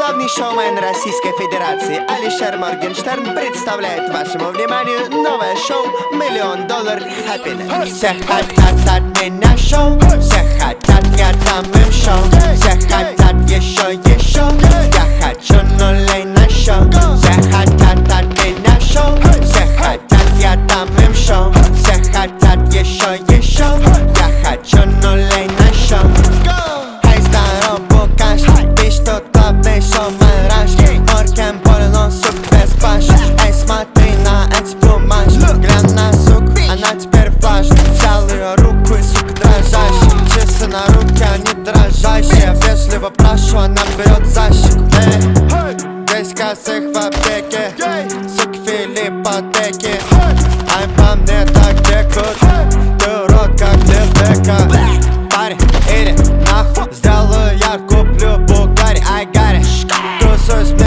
Главный шоумен Российской Федерации Алишер Моргенштерн представляет вашему вниманию новое шоу $1 000 000 Happiness. Все хотят от меня шоу, все хотят, я дам им шоу. Все хотят еще. Я хочу нулей на шоу. Все хотят от меня шоу, все хотят, я дам им шоу. Все хотят еще. Я хочу нулей на шоу. Эй, здоров, букаш, ты что главный шоумен Раш. Морген полно, сук без баш. Эй, смотри на эти бумаж. Глянь на сук, она теперь флаш. Взял ее руку и сук дрожащий. Часы на руке, они дрожащие. Вежливо прошу, она берет за щеку. Здесь косых в аптеке, сук филиппотеки. Ай, по мне так текут, ты урод как Лебека. Парень, иди нахуй, сделаю я куплю Бугари. Ай, Гарри, тусуюсь мне